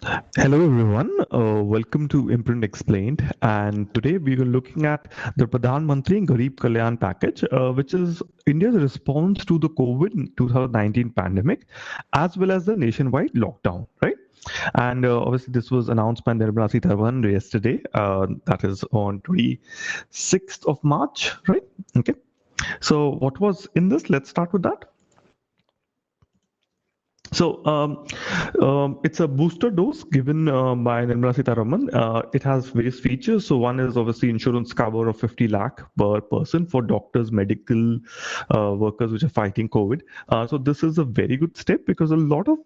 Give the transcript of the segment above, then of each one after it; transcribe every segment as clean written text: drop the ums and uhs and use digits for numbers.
Hello everyone, welcome to Imprint Explained, and today we are looking at the Pradhan Mantri Garib Kalyan package, which is India's response to the COVID 2019 pandemic, as well as the nationwide lockdown, right? And obviously, this was announced by Nirmala Sitharaman yesterday. That is on 26th of March, right? Okay. So, what was in this? Let's start with that. So it's a booster dose given by Nirmala Sitharaman. It has various features. So one is obviously insurance cover of 50 lakh per person for doctors, medical workers which are fighting COVID. So this is a very good step because a lot of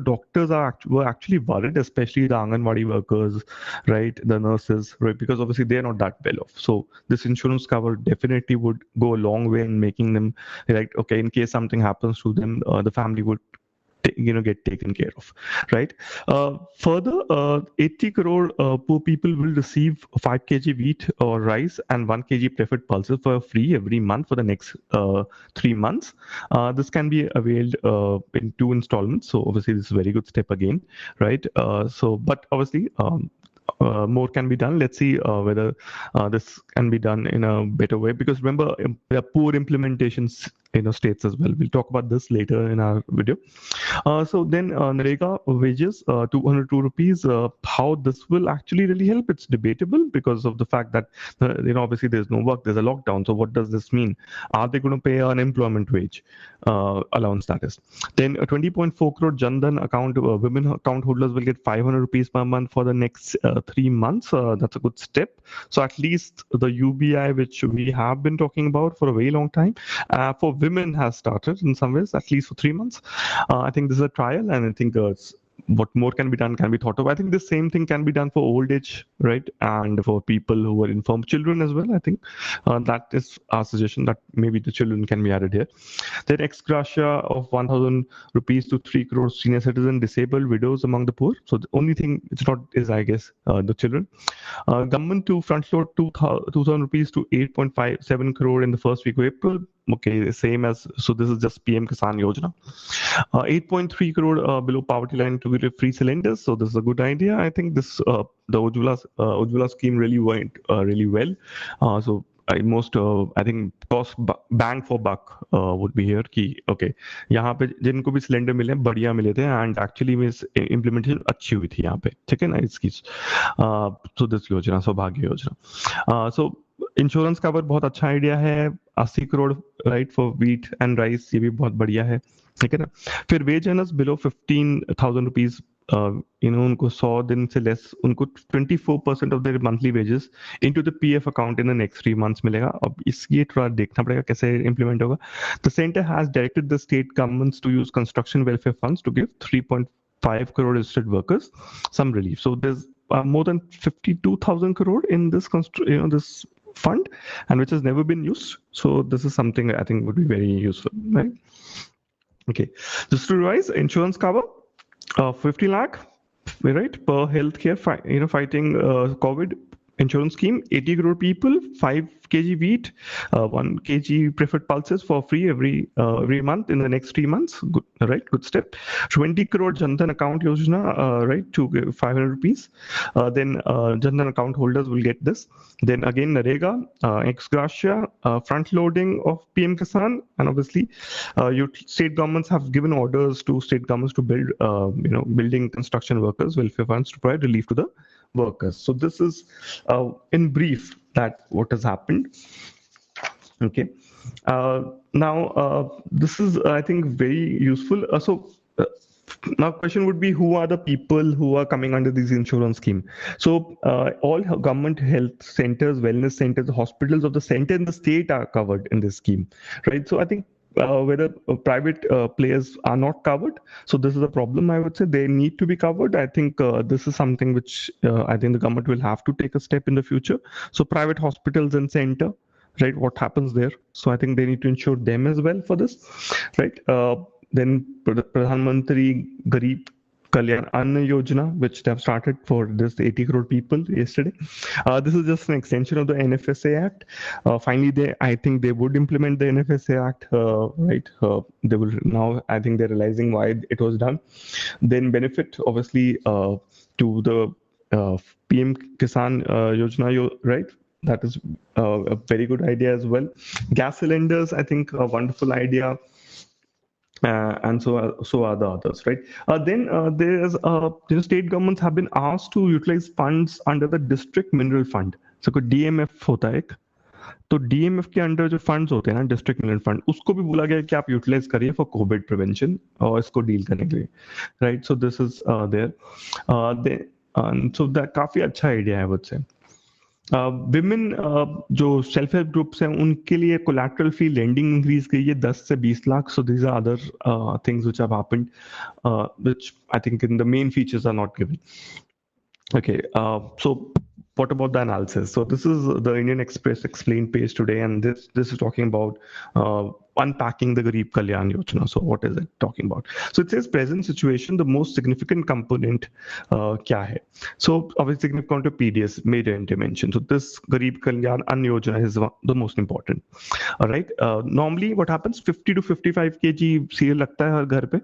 doctors were actually worried, especially the Anganwadi workers, right, the nurses, right, because obviously they are not that well off. So this insurance cover definitely would go a long way in making them like okay, in case something happens to them, the family would get taken care of, right? Further, 80 crore poor people will receive 5 kg wheat or rice and 1 kg preferred pulses for free every month for the next 3 months. This can be availed in 2 installments, so obviously this is a very good step again, right? But obviously more can be done. Let's see whether this can be done in a better way. Because remember, there are poor implementations states as well. We'll talk about this later in our video. So then NREGA wages, 202 rupees. How this will actually really help? It's debatable because of the fact that obviously there's no work, there's a lockdown. So what does this mean? Are they going to pay an employment wage allowance? That is. Then 20.4 crore Jandan account women account holders will get 500 rupees per month for the next 3 months. That's a good step. So at least the UBI, which we have been talking about for a very long time, for women has started in some ways, at least for 3 months. I think this is a trial, and I think what more can be done can be thought of. I think the same thing can be done for old age, right? And for people who are infirm children as well. I think that is our suggestion that maybe the children can be added here. Then ex gratia of 1,000 rupees to 3 crore senior citizen, disabled, widows among the poor. So the only thing it's not is, I guess, the children. Government to front load 2,000 rupees to 8.57 crore in the first week of April. Okay, same as, so this is just PM Kisan Yojana. 8.3 crore below poverty line to give free cylinders. So this is a good idea. I think this the Ujjwala scheme really went really well. So I think cost bang for buck would be here कि okay यहाँ पे जिनको भी cylinder मिले बढ़िया मिले थे and actually में इम्प्लीमेंटेशन अच्छी हुई थी यहाँ पे, ठीक है ना इसकी. सो दिस योजना सौभाग्य योजना. सो इंश्योरेंस कवर बहुत अच्छा आइडिया है. 80 crore right for wheat and rice, ये भी बहुत बढ़िया है, ठीक है ना. फिर वेज अर्नर्स बिलो 15,000 रुपीज, उनको 100 दिन से लेस, उनको 24% of their monthly wages into the PF account in the next 3 months मिलेगा. अब इसकी थोड़ा देखना पड़ेगा कैसे इंप्लीमेंट होगा. The centre has directed the state governments to use construction welfare funds to give 3.5 crore registered workers some relief. So there's more than 52,000 crore in this this fund, and which has never been used. So this is something I think would be very useful, right? Okay, just to revise, insurance cover 50 lakh, right, per healthcare fighting COVID insurance scheme. 80 crore people, 5 kg wheat, 1 kg preferred pulses for free every month in the next 3 months. Good, right? Good step. 20 crore Jandan account Yojana, right, to 500 rupees. Then Jandan account holders will get this. Then again NREGA, ex gratia, front loading of PM Kisan, and obviously state governments have given orders to state governments to build, building construction workers welfare funds to provide relief to the workers. So this is in brief that what has happened. Okay, now this is I think very useful. Now question would be, who are the people who are coming under this insurance scheme? So all government health centers, wellness centers, hospitals of the center and the state are covered in this scheme, right? So I think whether private players are not covered, so this is a problem. I would say they need to be covered. I think this is something which I think the government will have to take a step in the future. So private hospitals and center, right, what happens there? So I think they need to insure them as well for this, right? Then Pradhan Mantri Garib Kalyan Yojana, which they have started for this 80 crore people yesterday. This is just an extension of the NFSA Act. Finally, I think they would implement the NFSA Act, right? They will now, I think they're realizing why it was done. Then benefit, obviously, to the PM Kisan Yojana, right? That is a very good idea as well. Gas cylinders, I think, a wonderful idea. And so are the others, right? Then there's state governments have been asked to utilize funds under the district mineral fund. So कोई DMF होता है एक, तो DMF के under जो funds होते हैं ना, डिस्ट्रिक्ट मिनरल फंड, उसको भी बोला गया है कि आप यूटिलाइज करिए फॉर कोविड प्रिवेंशन और इसको डील करने के लिए, right? So this is there, so that काफी अच्छा आइडिया है, वुड से। विमेन जो सेल्फ हेल्प ग्रुप्स हैं उनके लिए कोलैटरल फी लेंडिंग इंक्रीज की है 10 से 20 lakh. So these are other things which have happened, which I think in the main features are not given. Okay, so what about the analysis? So this is the Indian Express explained page today, and this is talking about unpacking the Garib Kalyan Yojana. So what is it talking about? So it says present situation, the most significant component kya hai? So obviously significant to PDS, major intervention. So this Garib Kalyan Yojana is the most important. All right. Normally what happens, 50 to 55 kg cereal लगता है हर घर पे.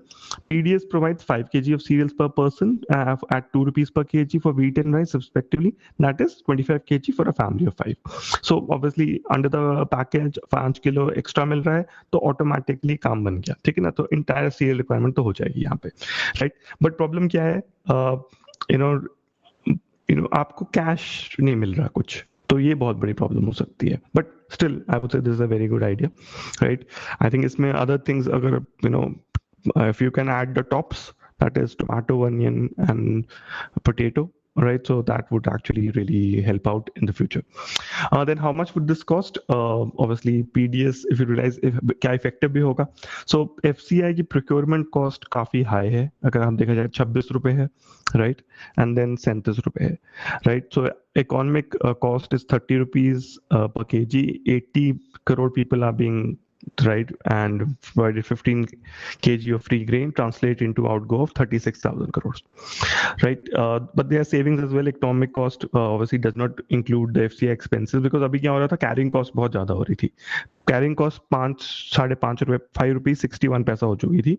PDS provides 5 kg of cereals per person at 2 rupees per kg for wheat and rice respectively. That is 25 kg for a family of 5. So obviously under the package 5 kilo extra मिल रहा है, तो automatically काम बन गया, ठीक है ना? तो इंटायर सीरियल रिक्वायरमेंट तो हो जाएगी यहाँ पे, राइट? बट प्रॉब्लम क्या है, यू नो आपको कैश नहीं मिल रहा कुछ, तो ये बहुत बड़ी प्रॉब्लम हो सकती है. But still I would say this is a very good idea, right? I think इसमें अदर थिंग्स, अगर you know if you can add the tops, that is tomato, onion and potato, right? So that would actually really help out in the future. Then how much would this cost? Obviously PDS, if you realize क्या effective भी होगा. So FCI की procurement cost काफी high है, अगर हम देखा जाए 26 रुपए है, right? And then 37 रुपए है, right? So economic cost is 30 rupees per kg. 80 crore people are being, right, and provided 15 kg of free grain, translate into outgo of 36,000 crores, right? But there are savings as well. Economic cost obviously does not include the FCI expenses, because अभी क्या हो रहा था, carrying cost बहुत ज्यादा हो रही थी. Carrying cost 5.5 रुपए, 5 rupees 61 पैसा हो चुकी थी.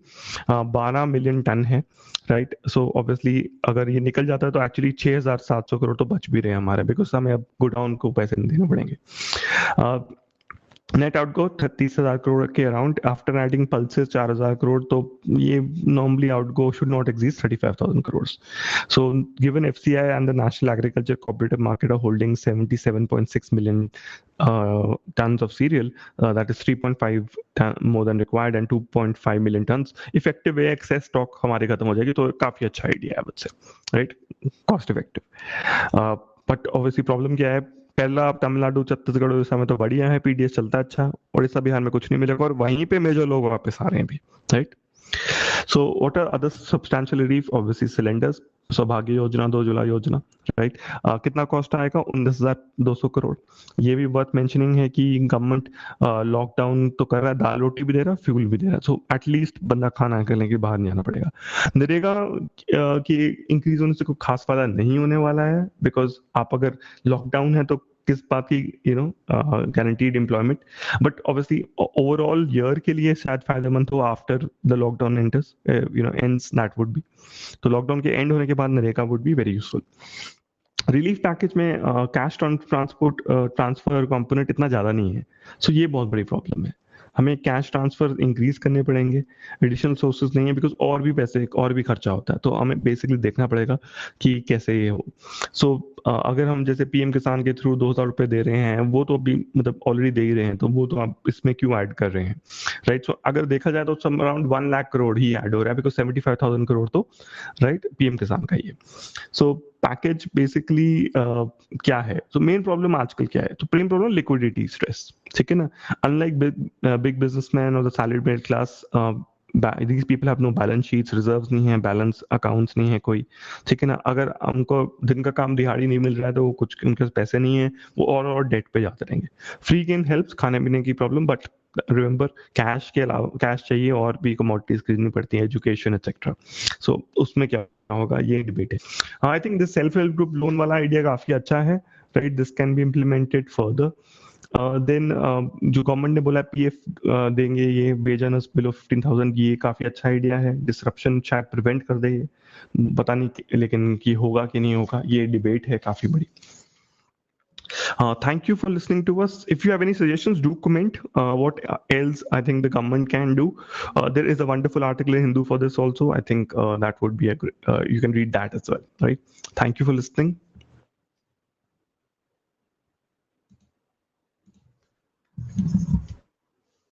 12 मिलियन टन है, राइट? सो ऑब्वियसली अगर ये निकल जाता है तो एक्चुअली 6,700 करोड़ तो बच भी रहे हैं हमारे, बिकॉज हमें अब गोडाउन को पैसे नहीं देने पड़ेंगे. नेट आउटगो 30,000 करोड़ के around, after adding pulses 4,000 crore, तो ये normally outgo should not exceed 35,000 crore. So given FCI and the national agriculture cooperative market are holding 77.6 million tons of cereal, that is 3.5 more than required, and 2.5 million tons effective excess stock हमारे खत्म हो जाएगी, तो काफी अच्छा idea है मुझसे, right? Cost effective. But obviously problem क्या है, पहला तमिलनाडु, छत्तीसगढ़, उड़ीसा में तो बढ़िया है, पीडीएस चलता है अच्छा. उड़ीसा बिहार में कुछ नहीं मिलेगा, और वहीं पे मेजर लोग वापस आ रहे हैं भी, right? So what are other substantial relief? Obviously cylinders, सौभाग्य योजना, 2 जुलाई योजना, राइट? कितना कॉस्ट आएगा? 19,200 करोड़. ये भी बहुत मेंशनिंग है कि गवर्नमेंट लॉकडाउन तो कर रहा है, दाल रोटी भी दे रहा है, फ्यूल भी दे रहा है, सो एटलीस्ट बंदा खाना करने के बाहर नहीं आना पड़ेगा. नरेगा की इंक्रीज होने से कोई खास फायदा नहीं होने वाला है, बिकॉज आप अगर लॉकडाउन है तो किस बात की, you know, guaranteed employment. But obviously overall year के लिए शायद फायदेमंद हो after the lockdown Anders, you know, ends, that would be. तो लॉकडाउन के एंड होने के बाद NREGA would be very useful. Relief package में कैश ट्रांसपोर्ट ट्रांसफर कंपोनेंट इतना ज्यादा नहीं है, सो ये बहुत बड़ी प्रॉब्लम है. हमें कैश ट्रांसफर इंक्रीज करने पड़ेंगे, एडिशनल सोर्सेज नहीं है, बिकॉज और भी पैसे और भी खर्चा होता है, तो हमें बेसिकली देखना पड़ेगा कि कैसे ये हो. सो अगर हम जैसे पीएम किसान के थ्रू 2,000 रुपए दे रहे हैं, वो तो अभी मतलब ऑलरेडी दे ही रहे हैं, तो वो तो आप इसमें क्यों ऐड कर रहे हैं, राइट? सो अगर देखा जाए तो सम अराउंड 1 लाख करोड़ ही ऐड हो रहा है, बिकॉज 75,000 करोड़ तो, राइट, पीएम किसान का ही है. सो पैकेज बेसिकली क्या है? तो मेन प्रॉब्लम आजकल क्या है? तो मेन प्रॉब्लम लिक्विडिटी स्ट्रेस, ठीक है ना? अनलाइक बिग बिजनेसमैन और the salaried middle class, these people have no balance sheets, reserves नहीं है, balance accounts नहीं है कोई, ठीक है ना? अगर हमको दिन का काम दिहाड़ी नहीं मिल रहा है, तो वो कुछ उनके पास पैसे नहीं है, वो और डेट पे जाते रहेंगे. फ्री गेन हेल्प्स, खाने पीने की प्रॉब्लम, बट रिमेंबर कैश के अलावा, कैश चाहिए और भी कमोडिटीज खरीदनी पड़ती है, एजुकेशन एक्सेट्रा. सो उसमें क्या होगा, ये डिबेट है. I think this self help group loan वाला आइडिया काफी अच्छा है, right? This can be implemented further. Then जो गवर्नमेंट ने बोला पीएफ देंगे, ये वेज अर्नर्स बिलो 15,000, ये काफी अच्छा आइडिया है। डिसरप्शन शायद प्रिवेंट कर दे, ये पता नहीं लेकिन कि होगा कि नहीं होगा, ये डिबेट है काफी बड़ी। Thank you for listening to us. If you have any suggestions, do comment. What else I think the government can do? There is a wonderful article in Hindu for this also. I think that would be a great, you can read that as well, right? Thank you for listening.